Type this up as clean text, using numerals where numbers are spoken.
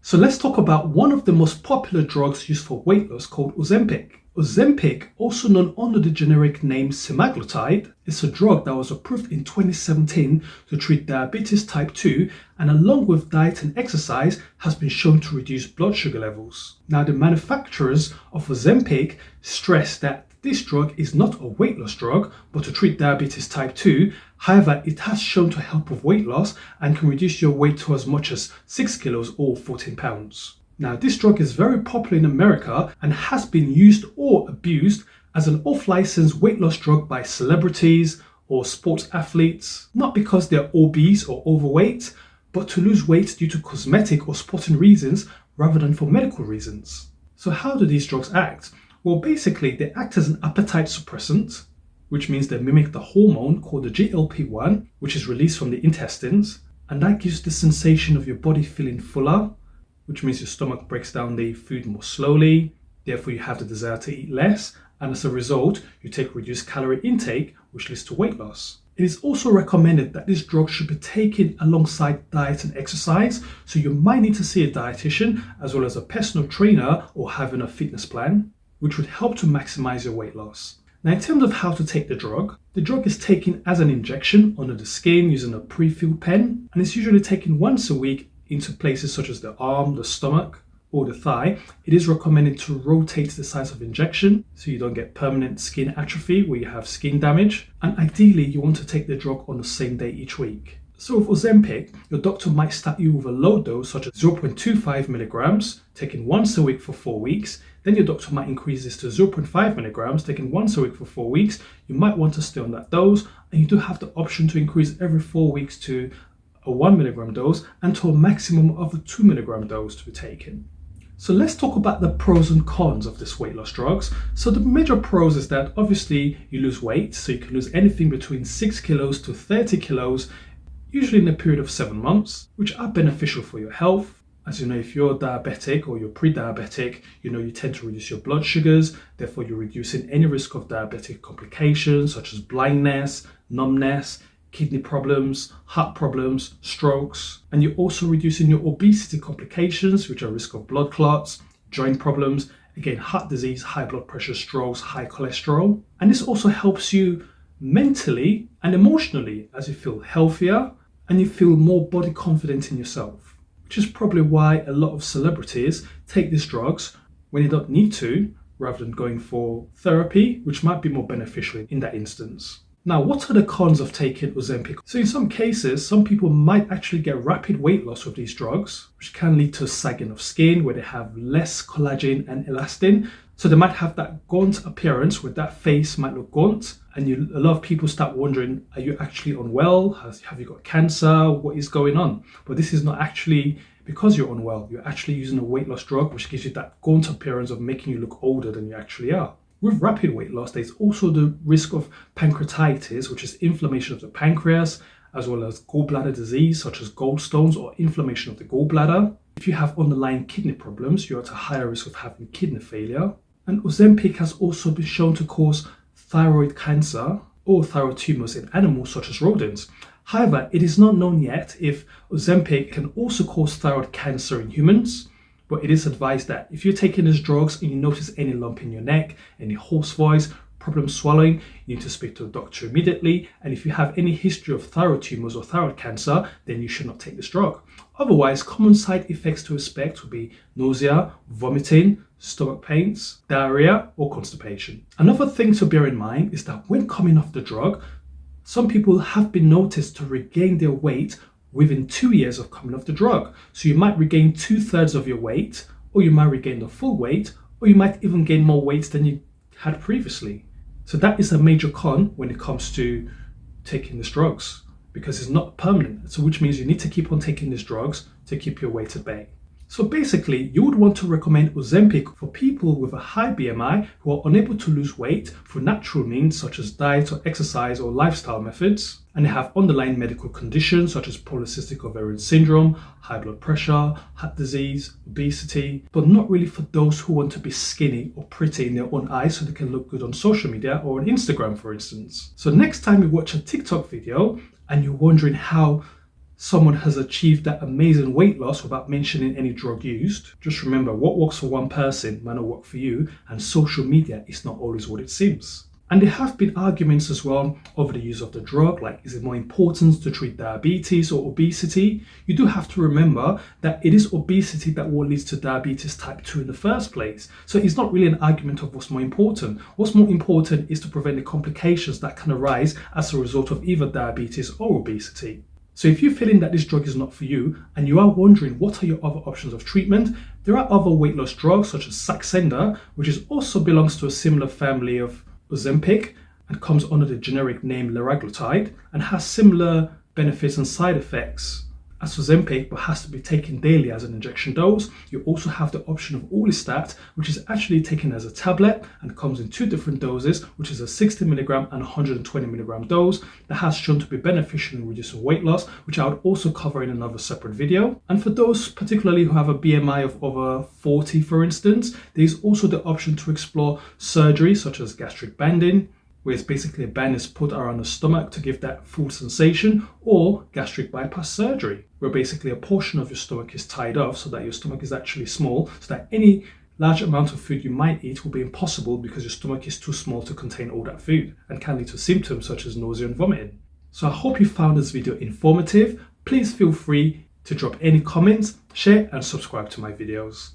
So let's talk about one of the most popular drugs used for weight loss called Ozempic. Ozempic, also known under the generic name Semaglutide, is a drug that was approved in 2017 to treat diabetes type 2 and along with diet and exercise has been shown to reduce blood sugar levels. Now the manufacturers of Ozempic stress that this drug is not a weight loss drug but to treat diabetes type 2. However, it has shown to help with weight loss and can reduce your weight to as much as 6 kilos or 14 pounds. Now, this drug is very popular in America and has been used or abused as an off-license weight loss drug by celebrities or sports athletes, not because they're obese or overweight, but to lose weight due to cosmetic or sporting reasons rather than for medical reasons. So how do these drugs act? Well, basically, they act as an appetite suppressant, which means they mimic the hormone called the GLP-1, which is released from the intestines, and that gives the sensation of your body feeling fuller, which means your stomach breaks down the food more slowly, therefore you have the desire to eat less, and as a result, you take reduced calorie intake, which leads to weight loss. It is also recommended that this drug should be taken alongside diet and exercise, so you might need to see a dietitian as well as a personal trainer or having a fitness plan, which would help to maximize your weight loss. Now, in terms of how to take the drug is taken as an injection under the skin using a pre-filled pen, and it's usually taken once a week into places such as the arm, the stomach, or the thigh. It is recommended to rotate the size of injection so you don't get permanent skin atrophy where you have skin damage, and ideally you want to take the drug on the same day each week. So with Ozempic, your doctor might start you with a low dose such as 0.25 milligrams, taken once a week for 4 weeks. Then your doctor might increase this to 0.5 milligrams, taken once a week for 4 weeks. You might want to stay on that dose, and you do have the option to increase every 4 weeks to a 1 milligram dose and to a maximum of a 2 milligram dose to be taken. So let's talk about the pros and cons of this weight loss drugs. So the major pros is that obviously you lose weight, so you can lose anything between 6 kilos to 30 kilos, usually in a period of 7 months, which are beneficial for your health. As you know, if you're diabetic or you're pre-diabetic, you tend to reduce your blood sugars, therefore you're reducing any risk of diabetic complications such as blindness, numbness, kidney problems, heart problems, strokes, and you're also reducing your obesity complications, which are risk of blood clots, joint problems, again, heart disease, high blood pressure, strokes, high cholesterol. And this also helps you mentally and emotionally as you feel healthier and you feel more body confident in yourself, which is probably why a lot of celebrities take these drugs when they don't need to, rather than going for therapy, which might be more beneficial in that instance. Now, what are the cons of taking Ozempic? So in some cases, some people might actually get rapid weight loss with these drugs, which can lead to sagging of skin where they have less collagen and elastin. So they might have that gaunt appearance where that face might look gaunt. And a lot of people start wondering, are you actually unwell? Have you got cancer? What is going on? But this is not actually because you're unwell. You're actually using a weight loss drug, which gives you that gaunt appearance of making you look older than you actually are. With rapid weight loss, there's also the risk of pancreatitis, which is inflammation of the pancreas, as well as gallbladder disease, such as gallstones or inflammation of the gallbladder. If you have underlying kidney problems, you're at a higher risk of having kidney failure. And Ozempic has also been shown to cause thyroid cancer or thyroid tumors in animals such as rodents. However, it is not known yet if Ozempic can also cause thyroid cancer in humans, but it is advised that if you're taking these drugs and you notice any lump in your neck, any hoarse voice, problem swallowing, you need to speak to a doctor immediately. And if you have any history of thyroid tumors or thyroid cancer, then you should not take this drug. Otherwise, common side effects to expect would be nausea, vomiting, stomach pains, diarrhea, or constipation. Another thing to bear in mind is that when coming off the drug, some people have been noticed to regain their weight within 2 years of coming off the drug. So you might regain 2/3 of your weight, or you might regain the full weight, or you might even gain more weight than you had previously. So that is a major con when it comes to taking these drugs, because it's not permanent. So which means you need to keep on taking these drugs to keep your weight at bay. So basically, you would want to recommend Ozempic for people with a high BMI who are unable to lose weight through natural means such as diet or exercise or lifestyle methods, and they have underlying medical conditions such as polycystic ovarian syndrome, high blood pressure, heart disease, obesity, but not really for those who want to be skinny or pretty in their own eyes so they can look good on social media or on Instagram, for instance. So next time you watch a TikTok video and you're wondering how someone has achieved that amazing weight loss without mentioning any drug used. Just remember, what works for one person might not work for you, and social media is not always what it seems. And there have been arguments as well over the use of the drug, like is it more important to treat diabetes or obesity? You do have to remember that it is obesity that what leads to diabetes type 2 in the first place. So it's not really an argument of what's more important. What's more important is to prevent the complications that can arise as a result of either diabetes or obesity. So if you're feeling that this drug is not for you and you are wondering what are your other options of treatment, there are other weight loss drugs such as Saxenda, which also belongs to a similar family of Ozempic and comes under the generic name liraglutide and has similar benefits and side effects as Ozempic, but has to be taken daily as an injection dose. You also have the option of Orlistat, which is actually taken as a tablet and comes in 2 different doses, which is a 60mg and 120mg dose that has shown to be beneficial in reducing weight loss, which I would also cover in another separate video. And for those particularly who have a BMI of over 40, for instance, there is also the option to explore surgery such as gastric banding, where it's basically a band is put around the stomach to give that full sensation, or gastric bypass surgery, where basically a portion of your stomach is tied off so that your stomach is actually small, so that any large amount of food you might eat will be impossible because your stomach is too small to contain all that food and can lead to symptoms such as nausea and vomiting. So I hope you found this video informative. Please feel free to drop any comments, share and subscribe to my videos.